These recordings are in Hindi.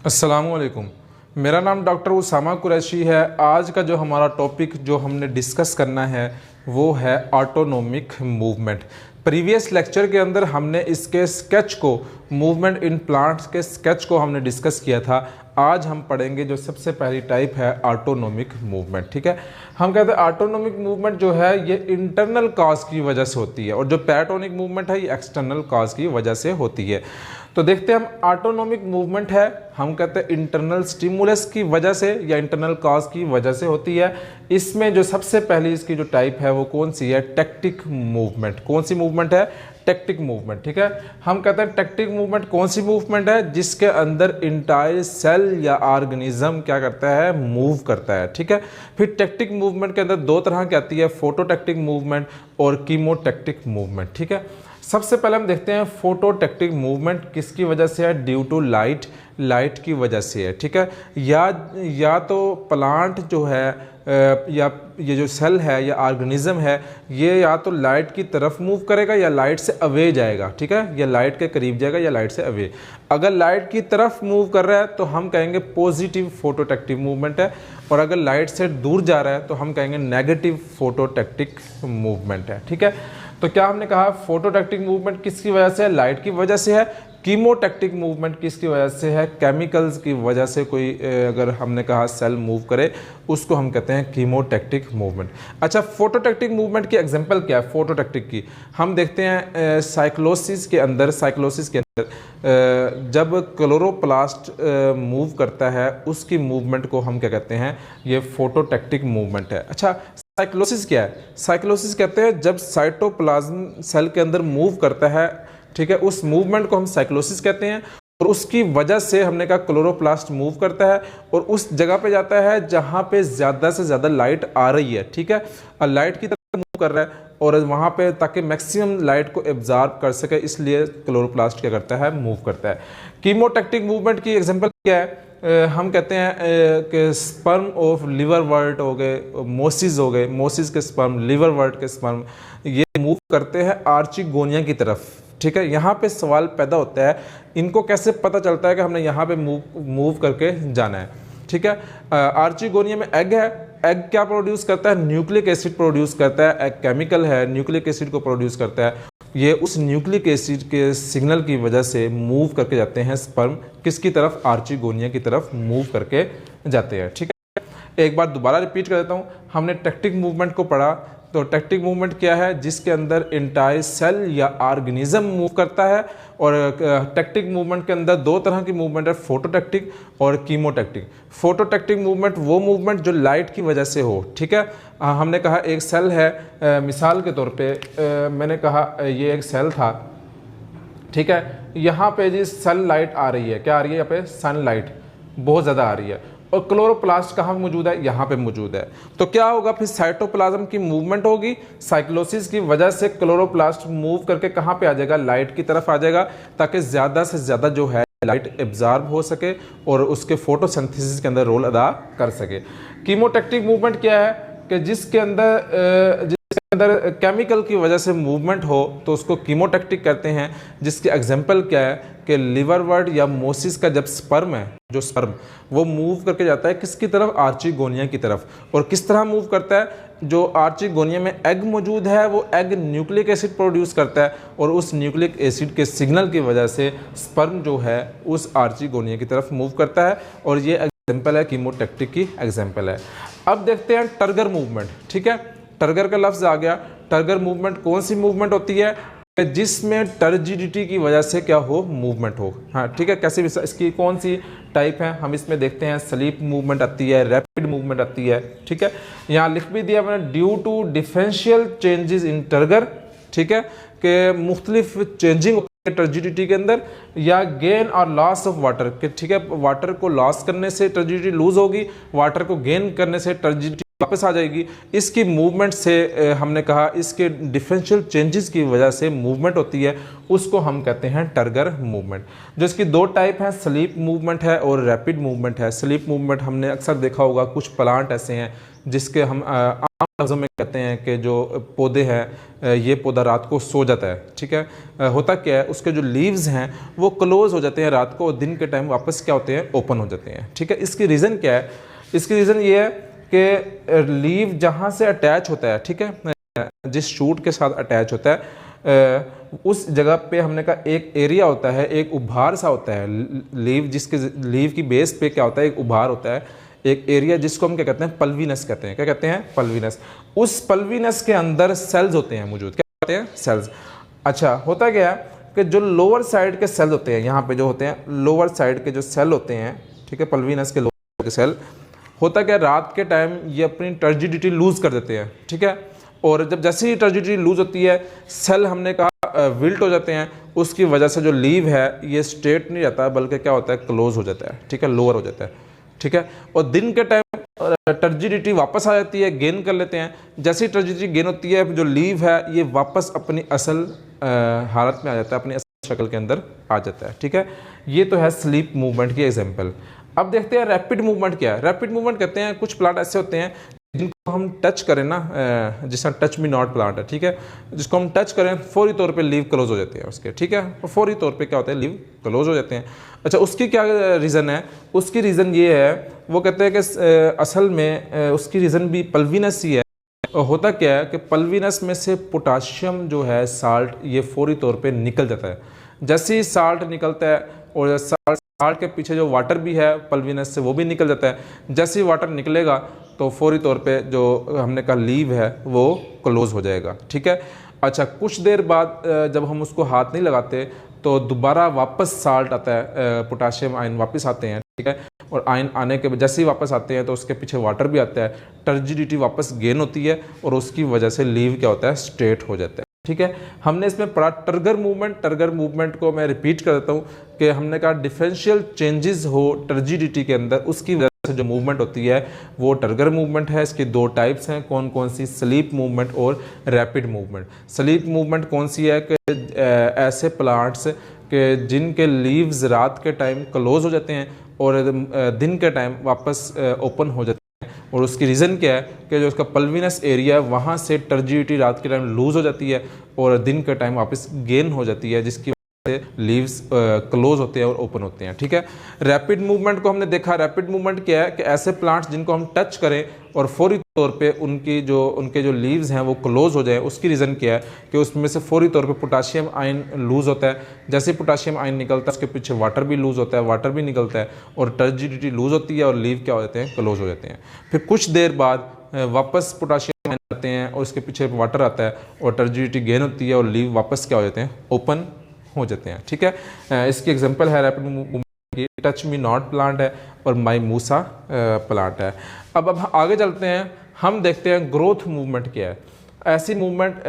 अस्सलामुअलैकुम। मेरा नाम डॉक्टर उसामा कुरैशी है। आज का जो हमारा टॉपिक जो हमने डिस्कस करना है वो है ऑटोनोमिक मूवमेंट। प्रीवियस लेक्चर के अंदर हमने इसके स्केच को, मूवमेंट इन प्लांट्स के स्केच को हमने डिस्कस किया था। आज हम पढ़ेंगे जो सबसे पहली टाइप है ऑटोनोमिक मूवमेंट। ठीक है, हम कहते हैं ऑटोनोमिक मूवमेंट जो है ये इंटरनल कॉज की वजह से होती है और जो पैराटोनिक मूवमेंट है ये एक्सटर्नल कॉज की वजह से होती है। तो देखते हैं हम ऑटोनोमिक मूवमेंट है, हम कहते हैं इंटरनल स्टिमुलस की वजह से या इंटरनल कॉज की वजह से होती है। इसमें जो सबसे पहली इसकी जो टाइप है वो कौन सी है? Tactic movement. कौन सी मूवमेंट है? Tactic movement. ठीक है, हम कहते हैं टेक्टिक मूवमेंट कौन सी मूवमेंट है? जिसके अंदर इंटायर सेल या ऑर्गेनिज्म क्या करता है? मूव करता है। ठीक है, फिर टेक्टिक मूवमेंट के अंदर दो तरह की आती है, फोटोटेक्टिक मूवमेंट और कीमोटेक्टिक मूवमेंट। ठीक है, सबसे पहले हम देखते हैं फोटोटेक्टिक मूवमेंट किसकी वजह से है? ड्यू टू लाइट की वजह से है। ठीक है, या तो प्लांट जो है या ये जो सेल है या ऑर्गेनिज्म है ये या तो लाइट की तरफ मूव करेगा या लाइट से अवे जाएगा। ठीक है, या लाइट के करीब जाएगा या लाइट से अवे। अगर लाइट की तरफ मूव कर रहा है तो हम कहेंगे पॉजिटिव फोटोटेक्टिव मूवमेंट है, और अगर लाइट से दूर जा रहा है तो हम कहेंगे नेगेटिव फोटोटेक्टिक मूवमेंट है। ठीक है, तो क्या हमने कहा फोटोटेक्टिक मूवमेंट किसकी वजह से है? लाइट की वजह से है। कीमोटेक्टिक मूवमेंट किसकी वजह से है? केमिकल्स की वजह से कोई अगर हमने कहा सेल मूव करे उसको हम कहते हैं कीमोटेक्टिक मूवमेंट। अच्छा, फोटोटेक्टिक मूवमेंट की एग्जांपल क्या है फोटोटेक्टिक की? हम देखते हैं साइक्लोसिस के अंदर जब क्लोरोप्लास्ट मूव करता है उसकी मूवमेंट को हम क्या कहते हैं? ये फोटोटेक्टिक मूवमेंट है। अच्छा, साइक्लोसिस क्या है? साइक्लोसिस कहते हैं जब साइटोप्लाज्म सेल के अंदर मूव करता है, ठीक है, उस मूवमेंट को हम साइक्लोसिस कहते हैं। और उसकी वजह से हमने कहा क्लोरोप्लास्ट मूव करता है और उस जगह पे जाता है जहां पे ज़्यादा से ज़्यादा लाइट आ रही है। ठीक है, और लाइट की तरफ मूव कर रहा है और वहां पे ताकि मैक्सिमम लाइट को एब्जॉर्ब कर सके, इसलिए क्लोरोप्लास्ट क्या करता है? मूव करता है। कीमोटेक्टिक मूवमेंट की एग्जांपल क्या है? हम कहते हैं कि स्पर्म ऑफ लिवर वर्ट हो गए, मोसिस हो गए, मोसिस के स्पर्म, लिवर वर्ट के स्पर्म, ये मूव करते हैं आर्चिगोनिया की तरफ। ठीक है, यहाँ पे सवाल पैदा होता है इनको कैसे पता चलता है कि हमने यहाँ पे मूव करके जाना है। ठीक है, आर्चिगोनिया में एग है, एग क्या प्रोड्यूस करता है? न्यूक्लिक एसिड प्रोड्यूस करता है। एग केमिकल है, न्यूक्लिक एसिड को प्रोड्यूस करता है। ये उस न्यूक्लिक एसिड के सिग्नल की वजह से मूव करके जाते हैं स्पर्म किसकी तरफ? आर्चिगोनिया की तरफ मूव करके जाते हैं। ठीक है, एक बार दोबारा रिपीट कर देता हूँ। हमने टेक्टिक मूवमेंट को पढ़ा, तो टेक्टिक मूवमेंट क्या है? जिसके अंदर इंटायर सेल या ऑर्गेनिज्म मूव करता है। और टेक्टिक मूवमेंट के अंदर दो तरह की मूवमेंट है, फोटोटेक्टिक और कीमोटेक्टिक। फोटोटेक्टिक मूवमेंट वो मूवमेंट जो लाइट की वजह से हो। ठीक है, हमने कहा एक सेल है, मिसाल के तौर पे मैंने कहा ये एक सेल था। ठीक है, यहाँ पे जी सनलाइट आ रही है, क्या आ रही है? यहाँ पे सनलाइट बहुत ज़्यादा आ रही है और क्लोरोप्लास्ट कहाँ मौजूद है? यहाँ पे मौजूद है। तो क्या होगा फिर? साइटोप्लाज्म की मूवमेंट होगी, साइक्लोसिस की वजह से क्लोरोप्लास्ट मूव करके कहाँ पे आ जाएगा? लाइट की तरफ आ जाएगा, ताकि ज़्यादा से ज़्यादा जो है लाइट एब्जॉर्ब हो सके और उसके फोटोसिंथेसिस के अंदर रोल अदा कर सके। कीमोटेक्टिक मूवमेंट क्या है? कि जिसके अंदर केमिकल की वजह से मूवमेंट हो तो उसको कीमोटेक्टिक कहते हैं। जिसकी एग्जांपल क्या है? कि लिवर वर्ट या मोसिस का जब स्पर्म है, जो स्पर्म वो मूव करके जाता है किसकी तरफ? आर्चिगोनिया की तरफ। और किस तरह मूव करता है? जो आर्चिगोनिया में एग मौजूद है वो एग न्यूक्लिक एसिड प्रोड्यूस करता है और उस न्यूक्लिक एसिड के सिग्नल की वजह से स्पर्म जो है उस आर्चिगोनिया की तरफ मूव करता है। और ये एग्जाम्पल है कीमोटेक्टिक की एग्जाम्पल है। अब देखते हैं टर्गर मूवमेंट। ठीक है, टर्गर का लफ्ज़ आ गया। टर्गर मूवमेंट कौन सी मूवमेंट होती है? जिसमें टर्जिडिटी की वजह से क्या हो? मूवमेंट हो। हाँ, ठीक है, कैसे इसकी कौन सी टाइप है? हम इसमें देखते हैं स्लीप मूवमेंट आती है, रैपिड मूवमेंट आती है। ठीक है, यहाँ लिख भी दिया मैंने, due to differential changes in turgor. ठीक है, कि मुख्तलिफ चेंजिंग टर्जिडिटी के अंदर, या गेन और लॉस ऑफ वाटर के, ठीक है, वाटर को लॉस करने से टर्जिडिटी लूज होगी, वाटर को गेन करने से टर्जिडिटी वापस आ जाएगी। इसकी मूवमेंट से हमने कहा इसके डिफरेंशियल चेंजेस की वजह से मूवमेंट होती है, उसको हम कहते हैं टर्गर मूवमेंट। जो इसकी दो टाइप हैं, स्लीप मूवमेंट है और रैपिड मूवमेंट है। स्लीप मूवमेंट हमने अक्सर देखा होगा, कुछ प्लांट ऐसे हैं जिसके हम आम लफ्ज़ों में कहते हैं कि जो पौधे हैं ये पौधा रात को सो जाता है, ठीक है। होता क्या है, उसके जो लीव्स हैं वो क्लोज हो जाते हैं रात को, और दिन के टाइम वापस क्या होते हैं, ओपन हो जाते हैं, ठीक है। इसकी रीज़न क्या है, इसकी रीज़न ये है कि लीव जहाँ से अटैच होता है, ठीक है, जिस शूट के साथ अटैच होता है उस जगह पे हमने कहा एक एरिया होता है, एक उभार सा होता है लीव, जिसके लीव की बेस पे क्या होता है, एक उभार होता है, एक एरिया जिसको हम क्या कहते हैं, पल्वीनस कहते हैं। क्या कहते हैं, पल्वीनस। उस पल्वीनस के अंदर सेल्स होते हैं मौजूद, क्या कहते हैं, सेल्स। अच्छा, होता क्या है कि जो लोअर साइड के सेल होते हैं, यहाँ पे जो होते हैं लोअर साइड के जो सेल होते हैं, ठीक है, पल्वीनस के लोअर के सेल, होता क्या, रात के टाइम ये अपनी टर्जिडिटी लूज कर देते हैं, ठीक है। और जब जैसे ही टर्जिडिटी लूज होती है, सेल हमने कहा विल्ट हो जाते हैं, उसकी वजह से जो लीव है ये स्ट्रेट नहीं रहता, बल्कि क्या होता है, क्लोज हो जाता है, ठीक है, लोअर हो जाता है, ठीक है। और दिन के टाइम टर्जिडिटी वापस आ जाती है, गेन कर लेते हैं। जैसे ही टर्जिडिटी गेन होती है, जो लीव है ये वापस अपनी असल हालत में आ जाता है, अपनी असल शक्ल के अंदर आ जाता है, ठीक है। ये तो है स्लीप मूवमेंट की एग्जाम्पल। अब देखते हैं रैपिड मूवमेंट क्या है। रैपिड मूवमेंट कहते हैं कुछ प्लांट ऐसे होते हैं जिनको हम टच करें ना, जिसका टच मी नॉट प्लांट है, ठीक है, जिसको हम टच करें फौरी तौर पे लीव क्लोज हो जाते हैं उसके, ठीक है, और फौरी तौर पे क्या होता है, लीव क्लोज हो जाते हैं। अच्छा, उसकी क्या रीज़न है, उसकी रीज़न ये है, वो कहते हैं कि असल में उसकी रीज़न भी पल्वीनस ही है। होता क्या है कि पल्वीनस में से पोटाशियम जो है साल्ट, ये फौरी तौर पे निकल जाता है। जैसे ही साल्ट निकलता है, और साल्ट के पीछे जो वाटर भी है पल्वीनस से, वो भी निकल जाता है। जैसे ही वाटर निकलेगा तो फौरी तौर पे जो हमने कहा लीव है वो क्लोज हो जाएगा, ठीक है। अच्छा, कुछ देर बाद जब हम उसको हाथ नहीं लगाते तो दोबारा वापस साल्ट आता है, पोटाशियम आयन वापस आते हैं, ठीक है। और आयन आने के जैसे ही वापस आते हैं तो उसके पीछे वाटर भी आता है, टर्जिडिटी वापस गेन होती है, और उसकी वजह से लीव क्या होता है, स्ट्रेट हो जाता है, ठीक है। हमने इसमें पढ़ा टर्गर मूवमेंट। टर्गर मूवमेंट को मैं रिपीट कर देता हूँ कि हमने कहा डिफरेंशियल चेंजेस हो टर्जिडिटी के अंदर, उसकी वजह से जो मूवमेंट होती है वो टर्गर मूवमेंट है। इसके दो टाइप्स हैं, कौन कौन सी, स्लीप मूवमेंट और रैपिड मूवमेंट। स्लीप मूवमेंट कौन सी है कि ऐसे प्लांट्स के जिनके लीव्स रात के टाइम क्लोज हो जाते हैं और दिन के टाइम वापस ओपन हो जाते हैं, और उसकी रीज़न क्या है कि जो उसका पल्वीनस एरिया है वहाँ से टर्जिडिटी रात के टाइम लूज हो जाती है और दिन के टाइम वापस गेन हो जाती है, जिसकी लीव्स क्लोज होते हैं और ओपन होते हैं, ठीक है। रैपिड मूवमेंट को हमने देखा। रैपिड मूवमेंट क्या है कि ऐसे प्लांट्स जिनको हम टच करें और फौरी तौर पे उनके जो लीव्स हैं वो क्लोज हो जाए। उसकी रीज़न क्या है कि उसमें से फौरी तौर पे पोटाशियम आयन लूज होता है। जैसे पोटाशियम आयन निकलता है उसके पीछे वाटर भी लूज होता है, वाटर भी निकलता है, और टर्जिडिटी लूज होती है और लीव क्या हो जाते हैं, क्लोज हो जाते हैं। फिर कुछ देर बाद वापस पोटाशियम आयन आते हैं और उसके पीछे वाटर आता है और टर्जिडिटी गेन होती है और लीव वापस क्या हो जाते हैं, ओपन हो जाते हैं, ठीक है। इसकी एग्जांपल है रैपिड मूवमेंट की टच मी नॉट प्लांट है और माइमूसा प्लांट है। अब आगे चलते हैं, हम देखते हैं ग्रोथ मूवमेंट क्या है। ऐसी मूवमेंट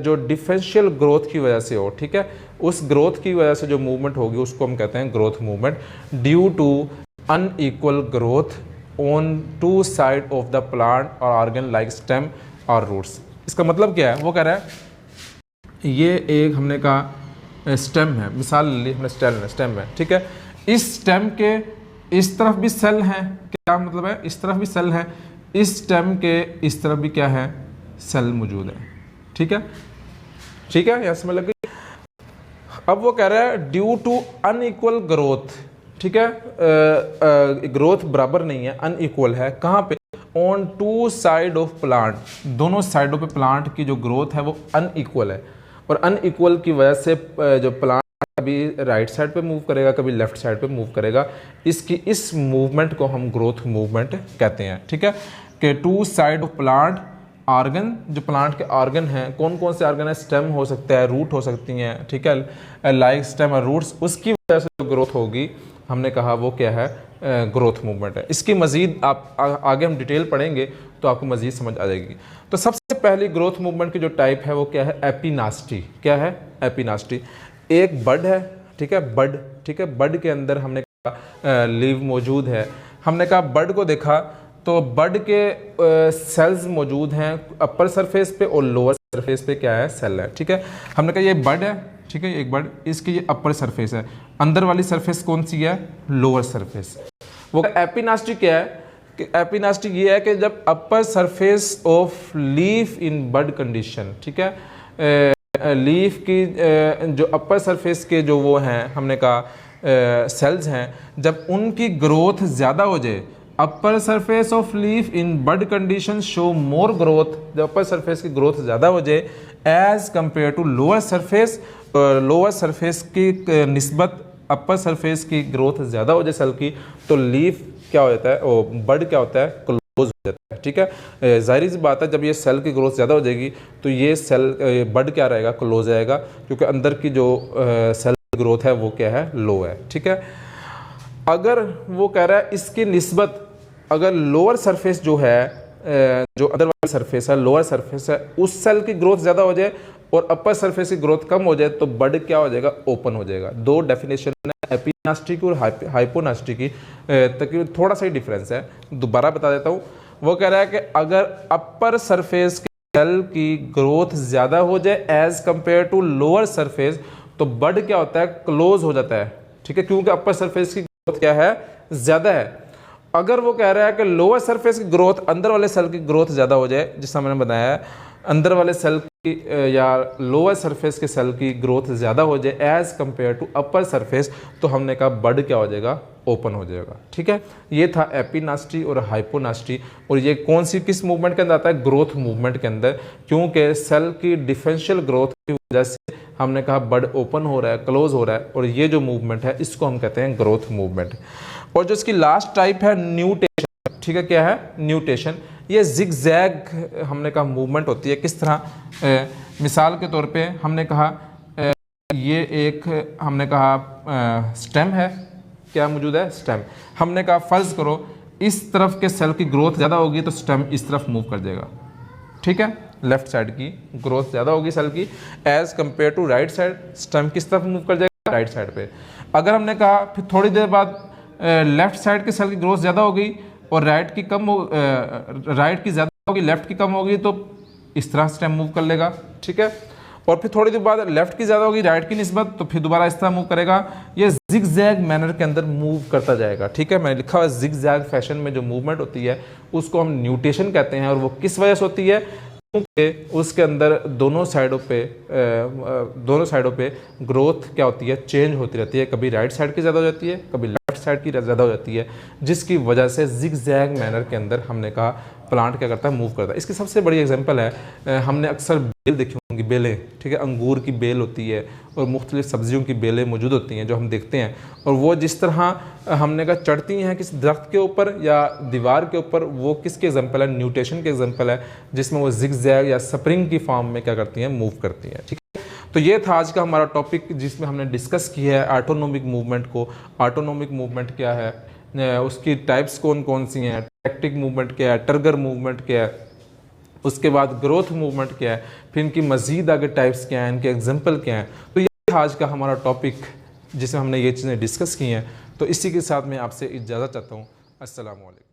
जो डिफरेंशियल ग्रोथ की वजह से हो, ठीक है, उस ग्रोथ की वजह से जो मूवमेंट होगी उसको हम कहते हैं growth movement, due to unequal growth on two side of the plant और ऑर्गन लाइक स्टेम और रूट्स। इसका मतलब क्या है, वो कह रहा है ये एक हमने कहा स्टेम है, मिसाल ली हमने स्टेम है, ठीक है। इस स्टेम के इस तरफ भी सेल हैं, क्या मतलब है, इस तरफ भी सेल है, इस स्टेम के इस तरफ भी क्या है, सेल मौजूद है, ठीक है, ठीक है, यहाँ समझ लग गई। अब वो कह रहा है ड्यू टू अनइक्वल ग्रोथ, ठीक है, ग्रोथ बराबर नहीं है, अनइक्वल है, कहाँ पे, on two side of plant, दोनों साइडों पे प्लांट की जो ग्रोथ है वो अनइक्वल है, और अनइक्वल की वजह से जो प्लांट कभी राइट साइड पे मूव करेगा, कभी लेफ्ट साइड पे मूव करेगा, इस मूवमेंट को हम ग्रोथ मूवमेंट कहते हैं, ठीक है। कि two side of plant organ, जो प्लांट के ऑर्गन हैं, कौन कौन से ऑर्गन है, स्टेम हो सकता है, रूट हो सकती हैं, ठीक है, लाइक स्टेम और रूट्स, उसकी वजह से जो ग्रोथ होगी हमने कहा वो क्या है, ग्रोथ मूवमेंट है। इसकी मजीद आप आगे हम डिटेल पढ़ेंगे तो आपको मजीद समझ आ जाएगी। तो सबसे पहली ग्रोथ मूवमेंट की जो टाइप है वो क्या है, एपिनास्टी। क्या है, एपिनास्टी। एक बड है, ठीक है, बड, ठीक है, बड के अंदर हमने कहा लीव मौजूद है। हमने कहा बड को देखा तो बड के सेल्स मौजूद हैं अपर सरफेस पे और लोअर सरफेस पे क्या है, सेल है, ठीक है। हमने कहा ये बड है, ठीक है, एक बड, इसकी ये अपर सरफेस है, अंदर वाली सरफेस कौन सी है, लोअर सरफेस। वो एपिनास्टी क्या है कि एपिनास्टिक ये है कि जब upper surface of leaf in bud condition, ठीक है, लीफ की जो अपर सरफेस के जो वो हैं हमने कहा सेल्स हैं, जब उनकी ग्रोथ ज़्यादा हो जाए, upper surface of leaf in bud condition show more growth, जब अपर सरफेस की ग्रोथ ज़्यादा हो जाए as compare to lower surface की निस्बत अपर सरफेस की ग्रोथ ज़्यादा हो जाए सेल की, तो लीफ क्या हो जाता है, वो बड क्या होता है, क्लोज हो जाता है। ठीक है, जाहिर सी बात है जब ये सेल की ग्रोथ ज़्यादा हो जाएगी तो ये सेल बड क्या रहेगा, क्लोज आएगा, क्योंकि अंदर की जो सेल ग्रोथ है वो क्या है, लो है। ठीक है, अगर वो कह रहा है इसकी निस्बत अगर लोअर सरफेस जो है, जो अदर वाला सरफेस है, लोअर सरफेस है, उस सेल की ग्रोथ ज़्यादा हो जाए और अपर सरफेस की ग्रोथ कम हो जाए तो बड क्या हो जाएगा, ओपन हो जाएगा। दो डेफिनेशन है एपिनास्टिक और हाइपोनास्टिक की, तकरीबन थोड़ा सा ही डिफरेंस है, दोबारा बता देता हूँ। वो कह रहा है कि अगर अपर सरफेस के सेल की ग्रोथ ज़्यादा हो जाए as compare to lower surface, तो बड क्या होता है, क्लोज हो जाता है। ठीक है, क्योंकि अपर सरफेस की ग्रोथ क्या है, ज़्यादा है। अगर वो कह रहा है कि लोअर सरफेस की ग्रोथ, अंदर वाले सेल की ग्रोथ ज़्यादा हो जाए, जिसका मैंने बताया है, अंदर वाले सेल की या लोअर सरफेस के सेल की ग्रोथ ज़्यादा हो जाए as compare to upper surface, तो हमने कहा बड क्या हो जाएगा, ओपन हो जाएगा। ठीक है, ये था एपिनास्टी और हाइपोनास्टी। और ये कौन सी किस मूवमेंट के अंदर आता है, ग्रोथ मूवमेंट के अंदर, क्योंकि सेल की डिफरेंशियल ग्रोथ की वजह से हमने कहा बड ओपन हो रहा है, क्लोज हो रहा है, और ये जो मूवमेंट है इसको हम कहते हैं ग्रोथ मूवमेंट। और जो इसकी लास्ट टाइप है न्यूटेशन, ठीक है, क्या है, न्यूटेशन। ये जिग जैग हमने कहा मूवमेंट होती है। किस तरह, मिसाल के तौर पे हमने कहा ये एक हमने कहा स्टेम है, क्या मौजूद है, स्टेम। हमने कहा फ़र्ज़ करो इस तरफ के सेल की ग्रोथ ज़्यादा होगी तो स्टेम इस तरफ मूव कर जाएगा। ठीक है, लेफ्ट साइड की ग्रोथ ज़्यादा होगी सेल की as compare to right side, stem किस तरफ मूव कर जाएगा, राइट साइड पे। अगर हमने कहा फिर थोड़ी देर बाद लेफ्ट साइड के सेल की ग्रोथ ज़्यादा होगी और राइट की ज़्यादा होगी, लेफ्ट की कम होगी, तो इस तरह स्टेम मूव कर लेगा। ठीक है, और फिर थोड़ी देर बाद लेफ्ट की ज़्यादा होगी राइट की निस्बत, तो फिर दोबारा इस तरह मूव करेगा। ये जिग जैग मैनर के अंदर मूव करता जाएगा। ठीक है, मैंने लिखा हुआ जिग जैग फैशन में जो मूवमेंट होती है उसको हम न्यूटेशन कहते हैं। और वो किस वजह से होती है, क्योंकि उसके अंदर दोनों साइडों पे ग्रोथ क्या होती है, चेंज होती रहती है। कभी राइट साइड की ज़्यादा हो जाती है, कभी लेफ्ट साइड की ज़्यादा हो जाती है, जिसकी वजह से जिग जैग मैनर के अंदर हमने कहा प्लांट क्या करता है, मूव करता है। इसकी सबसे बड़ी एग्जांपल है, हमने अक्सर बेल देखी होंगी, बेलें। ठीक है, अंगूर की बेल होती है और मुख्तलिफ सब्जियों की बेलें मौजूद होती हैं जो हम देखते हैं, और वो जिस तरह हमने कहा चढ़ती हैं किसी दरख्त के ऊपर या दीवार के ऊपर, वो किसके एग्जांपल है, न्यूटेशन के एग्जांपल है, जिसमें वो जिग जैग या स्प्रिंग की फॉर्म में क्या करती हैं, मूव करती हैं। ठीक है, तो ये था आज का हमारा टॉपिक जिसमें हमने डिस्कस किया है ऑटोनोमिक मूवमेंट को। ऑटोनोमिक मूवमेंट क्या है, उसकी टाइप्स कौन कौन सी हैं, टैक्टिक मूवमेंट क्या है, टर्गर मूवमेंट क्या है, उसके बाद ग्रोथ मूवमेंट क्या है, फिर इनकी मज़ीद आगे टाइप्स क्या हैं, इनके एग्जांपल क्या हैं। तो ये आज का हमारा टॉपिक जिसमें हमने ये चीज़ें डिस्कस की हैं। तो इसी के साथ मैं आपसे इजाज़त चाहता हूँ। अस्सलाम वालेकुम।